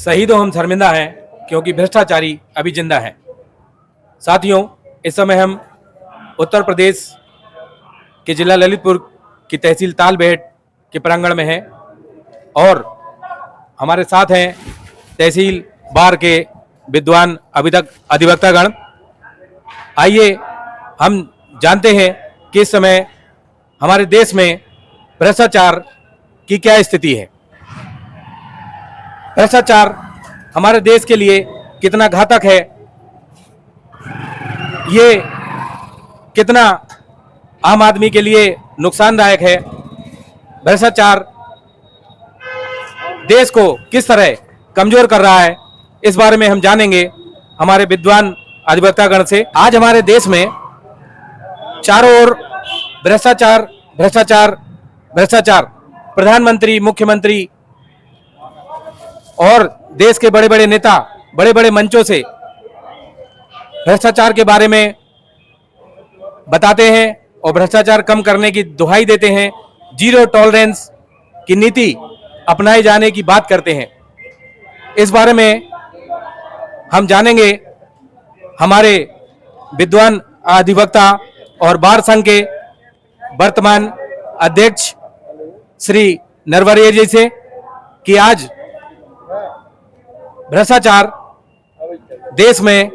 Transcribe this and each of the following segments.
शहीदों हम शर्मिंदा हैं क्योंकि भ्रष्टाचारी अभी जिंदा हैं। साथियों, इस समय हम उत्तर प्रदेश के जिला ललितपुर की तहसील तालबेहट के प्रांगण में हैं और हमारे साथ हैं तहसील बार के विद्वान अधिवक्तागण। आइए हम जानते हैं कि इस समय हमारे देश में भ्रष्टाचार की क्या स्थिति है। भ्रष्टाचार हमारे देश के लिए कितना घातक है, ये कितना आम आदमी के लिए नुकसानदायक है, भ्रष्टाचार देश को किस तरह कमजोर कर रहा है, इस बारे में हम जानेंगे हमारे विद्वान अधिवक्तागण से। आज हमारे देश में चारों ओर भ्रष्टाचार भ्रष्टाचार भ्रष्टाचार, प्रधानमंत्री, मुख्यमंत्री और देश के बड़े बड़े नेता बड़े बड़े मंचों से भ्रष्टाचार के बारे में बताते हैं और भ्रष्टाचार कम करने की दुहाई देते हैं। जीरो टॉलरेंस की नीति अपनाए जाने की बात करते हैं। इस बारे में हम जानेंगे हमारे विद्वान अधिवक्ता और बार संघ के वर्तमान अध्यक्ष श्री नरवरिया जी से कि आज भ्रष्टाचार देश में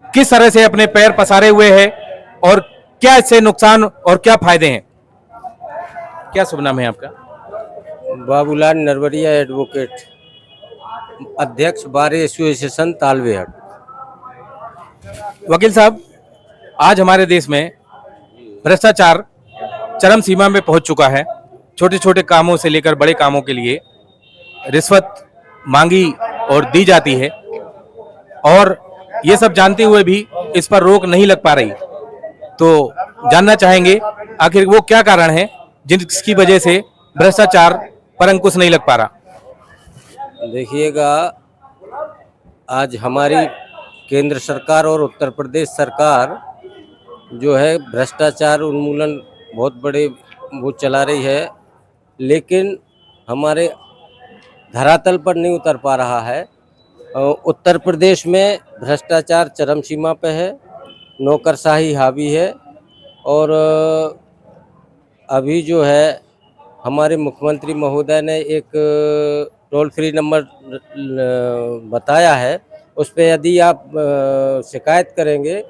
किस तरह से अपने पैर पसारे हुए है और क्या इससे नुकसान और क्या फायदे हैं। क्या शुभ नाम है आपका? बाबूलाल नरवरिया, एडवोकेट, अध्यक्ष बार एसोसिएशन तालबेहट। वकील साहब, आज हमारे देश में भ्रष्टाचार चरम सीमा में पहुंच चुका है। छोटे छोटे कामों से लेकर बड़े कामों के लिए रिश्वत मांगी और दी जाती है और ये सब जानते हुए भी इस पर रोक नहीं लग पा रही। तो जानना चाहेंगे आखिर वो क्या कारण है जिसकी वजह से भ्रष्टाचार पर अंकुश नहीं लग पा रहा। देखिएगा, आज हमारी केंद्र सरकार और उत्तर प्रदेश सरकार जो है भ्रष्टाचार उन्मूलन बहुत बड़े वो चला रही है, लेकिन हमारे धरातल पर नहीं उतर पा रहा है। उत्तर प्रदेश में भ्रष्टाचार चरम सीमा पे है, नौकरशाही हावी है और अभी जो है हमारे मुख्यमंत्री महोदय ने एक टोल फ्री नंबर बताया है, उस पर यदि आप शिकायत करेंगे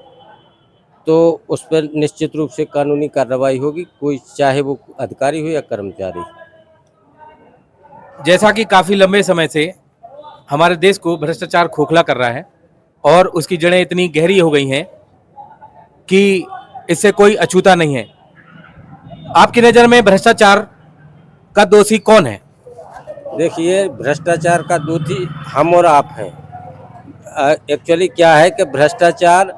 तो उस पर निश्चित रूप से कानूनी कार्रवाई होगी, कोई चाहे वो अधिकारी हो या कर्मचारी। जैसा कि काफी लंबे समय से हमारे देश को भ्रष्टाचार खोखला कर रहा है और उसकी जड़ें इतनी गहरी हो गई हैं कि इससे कोई अछूता नहीं है। आपकी नज़र में भ्रष्टाचार का दोषी कौन है? देखिए, भ्रष्टाचार का दोषी हम और आप हैं। एक्चुअली क्या है कि भ्रष्टाचार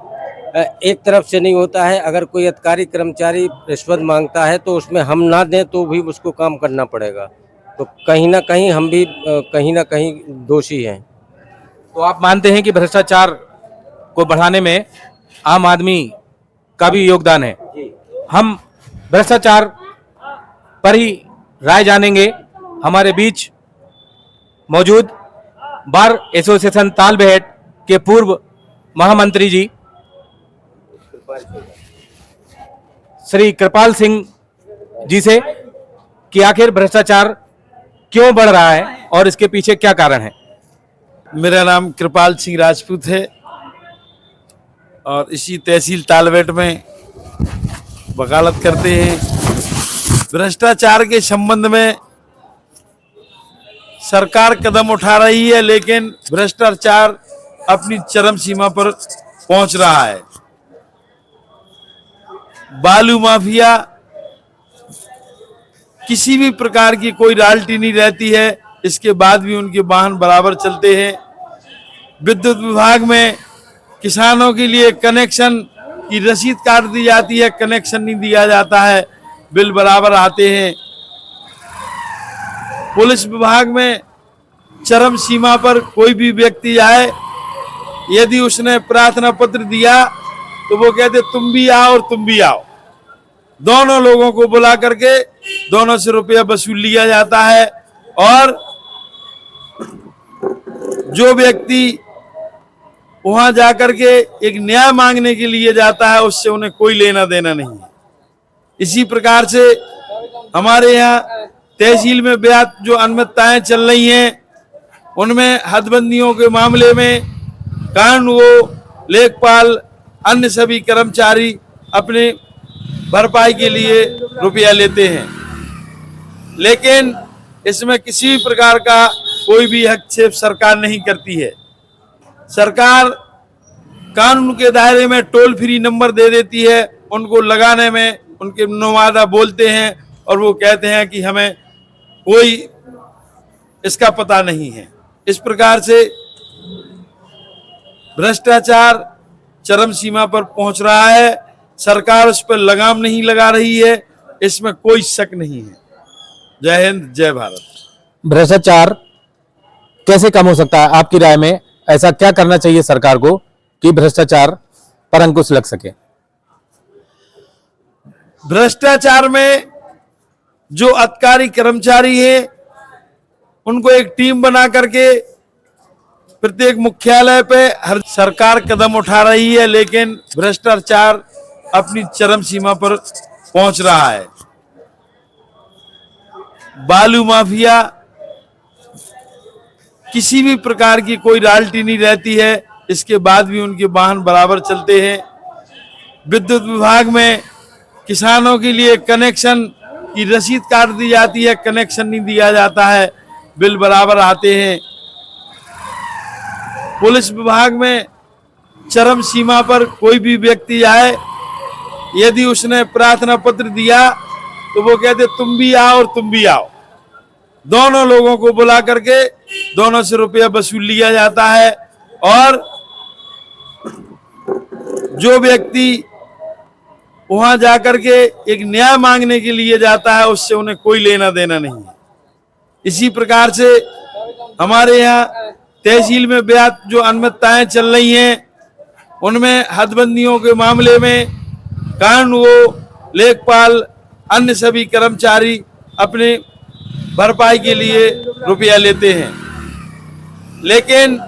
एक तरफ से नहीं होता है। अगर कोई अधिकारी कर्मचारी रिश्वत मांगता है तो उसमें हम ना दें तो भी उसको काम करना पड़ेगा, तो कहीं ना कहीं हम भी कहीं ना कहीं दोषी हैं। तो आप मानते हैं कि भ्रष्टाचार को बढ़ाने में आम आदमी का भी योगदान है? हम भ्रष्टाचार पर ही राय जानेंगे। हमारे बीच मौजूद बार एसोसिएशन तालबेहट के पूर्व महामंत्री जी श्री कृपाल सिंह जी से कि आखिर भ्रष्टाचार क्यों बढ़ रहा है और इसके पीछे क्या कारण है। मेरा नाम कृपाल सिंह राजपूत है और इसी तहसील तालबेहट में वकालत करते हैं। भ्रष्टाचार के संबंध में सरकार कदम उठा रही है, लेकिन भ्रष्टाचार अपनी चरम सीमा पर पहुंच रहा है। बालू माफिया, किसी भी प्रकार की कोई रॉयल्टी नहीं रहती है, इसके बाद भी उनके वाहन बराबर चलते हैं। विद्युत विभाग में किसानों के लिए कनेक्शन की रसीद काट दी जाती है, कनेक्शन नहीं दिया जाता है, बिल बराबर आते हैं। पुलिस विभाग में चरम सीमा पर कोई भी व्यक्ति आए, यदि उसने प्रार्थना पत्र दिया तो वो कहते तुम भी आओ और तुम भी आओ। दोनों लोगों को बुला करके दोनों से रुपया वसूल लिया जाता है और जो व्यक्ति वहां जाकर के एक न्याय मांगने के लिए जाता है उससे उन्हें कोई लेना देना नहीं है। इसी प्रकार से हमारे यहाँ तहसील में बेहद जो अनियमितताएं चल रही हैं उनमें हदबंदियों के मामले में कानून लेखपाल अन्य सभी कर्मचारी अपने भरपाई के लिए रुपया लेते हैं, लेकिन इसमें किसी भी प्रकार का कोई भी हस्तक्षेप सरकार नहीं करती है। सरकार कानून के दायरे में टोल फ्री नंबर दे देती है, उनको लगाने में उनके नुमाइंदा बोलते हैं और वो कहते हैं कि हमें कोई इसका पता नहीं है। इस प्रकार से भ्रष्टाचार चरम सीमा पर पहुंच रहा है। सरकार उस पर लगाम नहीं लगा रही है, इसमें कोई शक नहीं है। जय हिंद, जय भारत। भ्रष्टाचार कैसे कम हो सकता है आपकी राय में? ऐसा क्या करना चाहिए सरकार को कि भ्रष्टाचार पर अंकुश लग सके? भ्रष्टाचार में जो अधिकारी कर्मचारी हैं उनको एक टीम बना करके प्रत्येक मुख्यालय पे हर सरकार कदम उठा रही है, लेकिन भ्रष्टाचार अपनी चरम सीमा पर पहुंच रहा है। बालू माफिया, किसी भी प्रकार की कोई रॉयल्टी नहीं रहती है, इसके बाद भी उनके वाहन बराबर चलते हैं। विद्युत विभाग में किसानों के लिए कनेक्शन की रसीद काट दी जाती है, कनेक्शन नहीं दिया जाता है, बिल बराबर आते हैं। पुलिस विभाग में चरम सीमा पर कोई भी व्यक्ति आए, यदि उसने प्रार्थना पत्र दिया तो वो कहते तुम भी आओ और तुम भी आओ। दोनों लोगों को बुला करके दोनों से रुपया वसूल लिया जाता है और जो व्यक्ति वहां जाकर के एक न्याय मांगने के लिए जाता है उससे उन्हें कोई लेना देना नहीं है। इसी प्रकार से हमारे यहाँ तहसील में बेहद जो अनियमितताएं चल रही हैं उनमें हदबंदियों के मामले में कानून लेखपाल अन्य सभी कर्मचारी अपने भरपाई के लिए रुपया लेते हैं, लेकिन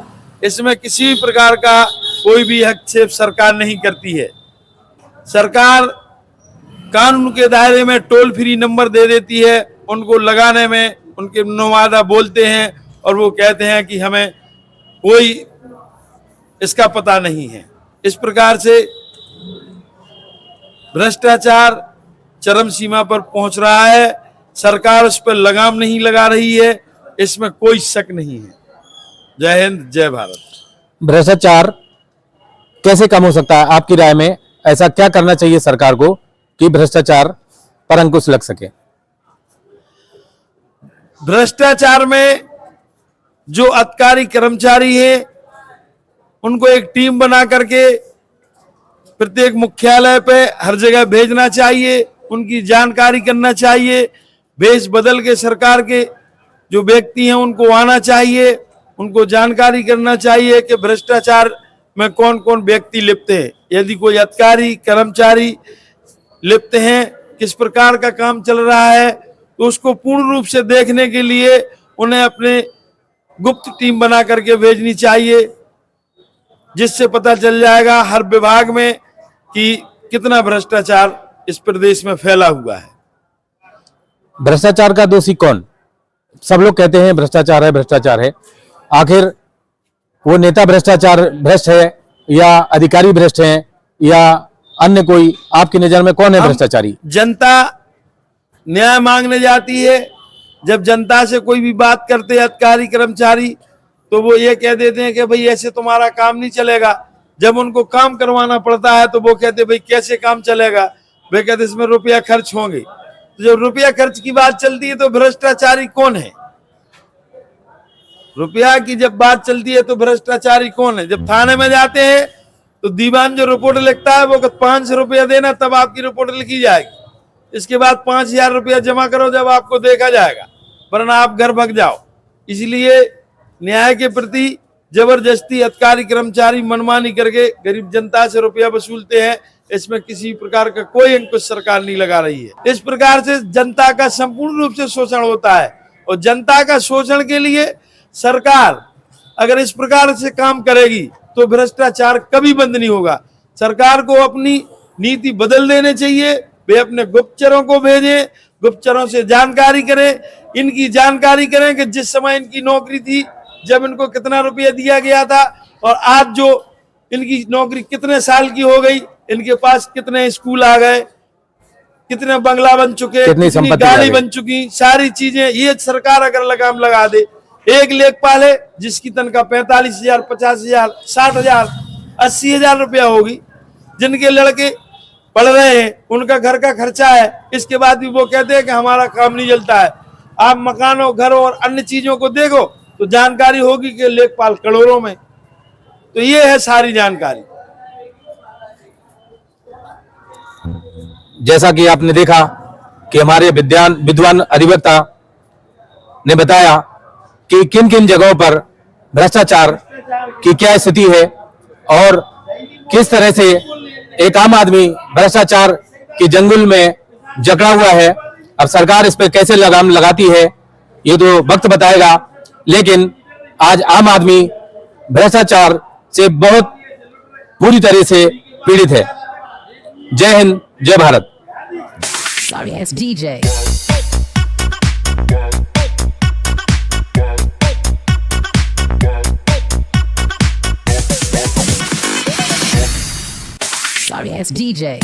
इसमें किसी भी प्रकार का कोई भी हस्तक्षेप सरकार नहीं करती है। सरकार कानून के दायरे में टोल फ्री नंबर दे देती है, उनको लगाने में उनके नुमाइंदा बोलते हैं और वो कहते हैं कि हमें कोई इसका पता नहीं है। इस प्रकार से भ्रष्टाचार चरम सीमा पर पहुंच रहा है। सरकार उस पर लगाम नहीं लगा रही है, इसमें कोई शक नहीं है। जय हिंद, जय भारत। भ्रष्टाचार कैसे कम हो सकता है आपकी राय में? ऐसा क्या करना चाहिए सरकार को कि भ्रष्टाचार पर अंकुश लग सके? भ्रष्टाचार में जो अधिकारी कर्मचारी हैं उनको एक टीम बना करके प्रत्येक मुख्यालय पे हर जगह भेजना चाहिए, उनकी जानकारी करना चाहिए। भेष बदल के सरकार के जो व्यक्ति हैं उनको आना चाहिए, उनको जानकारी करना चाहिए कि भ्रष्टाचार में कौन कौन व्यक्ति लिप्त है। यदि कोई अधिकारी कर्मचारी लिप्त हैं, किस प्रकार का काम चल रहा है, तो उसको पूर्ण रूप से देखने के लिए उन्हें अपने गुप्त टीम बना करके भेजनी चाहिए, जिससे पता चल जाएगा हर विभाग में कि कितना भ्रष्टाचार इस प्रदेश में फैला हुआ है। भ्रष्टाचार का दोषी कौन? सब लोग कहते हैं भ्रष्टाचार है, भ्रष्टाचार है। आखिर वो नेता भ्रष्ट है या अधिकारी भ्रष्ट है या अन्य कोई? आपकी नजर में कौन है भ्रष्टाचारी? जनता न्याय मांगने जाती है, जब जनता से कोई भी बात करते हैं अधिकारी कर्मचारी तो वो ये कह देते हैं कि भाई ऐसे तुम्हारा काम नहीं चलेगा। जब उनको काम करवाना पड़ता है तो वो कहते भाई कैसे काम चलेगा, वे कहते इसमें रुपया खर्च होंगे। तो जब रुपया खर्च की बात चलती है तो भ्रष्टाचारी कौन है? रुपया की जब बात चलती है तो भ्रष्टाचारी कौन है? जब थाने में जाते हैं तो दीवान जो रिपोर्ट लिखता है वो 500 रुपया देना तब आपकी रिपोर्ट लिखी जाएगी। इसके बाद 5000 रुपया जमा करो जब आपको देखा जाएगा, वरना आप घर भाग जाओ। इसलिए न्याय के प्रति जबरदस्ती अधिकारी कर्मचारी मनमानी करके गरीब जनता से रुपया वसूलते हैं, इसमें किसी प्रकार का कोई अंकुश सरकार नहीं लगा रही है। इस प्रकार से जनता का संपूर्ण रूप से शोषण होता है और जनता का शोषण के लिए सरकार अगर इस प्रकार से काम करेगी तो भ्रष्टाचार कभी बंद नहीं होगा। सरकार को अपनी नीति बदल देने चाहिए, वे अपने गुप्तचरों को भेजें, गुप्तचरों से जानकारी करें, इनकी जानकारी करें कि जिस समय इनकी नौकरी थी, जब इनको कितना रुपया दिया गया था और आज जो इनकी नौकरी कितने साल की हो गई, इनके पास कितने स्कूल आ गए, कितने बंगला बन चुके, कितनी गाड़ी बन चुकी, सारी चीजें ये सरकार अगर लगाम लगा दे। एक लेखपाल है जिसकी तनख्वाह 45,000, 50,000, 60,000, 80,000 रुपया होगी, जिनके लड़के पढ़ रहे हैं, उनका घर का खर्चा है, इसके बाद भी वो कहते हैं कि हमारा काम नहीं चलता है। आप मकानों, घरों और अन्य चीजों को देखो तो जानकारी होगी कि लेखपाल करोड़ों में। तो ये है सारी जानकारी। जैसा कि आपने देखा कि हमारे विद्वान अधिवक्ता ने बताया कि किन किन जगहों पर भ्रष्टाचार की क्या स्थिति है और किस तरह से एक आम आदमी भ्रष्टाचार के जंगल में जकड़ा हुआ है। अब सरकार इस पर कैसे लगाम लगाती है ये तो वक्त बताएगा, लेकिन आज आम आदमी भ्रष्टाचार से बहुत बुरी तरह से पीड़ित है। जय हिंद, जय Bharat. Sorry, it's DJ. Sorry, it's DJ.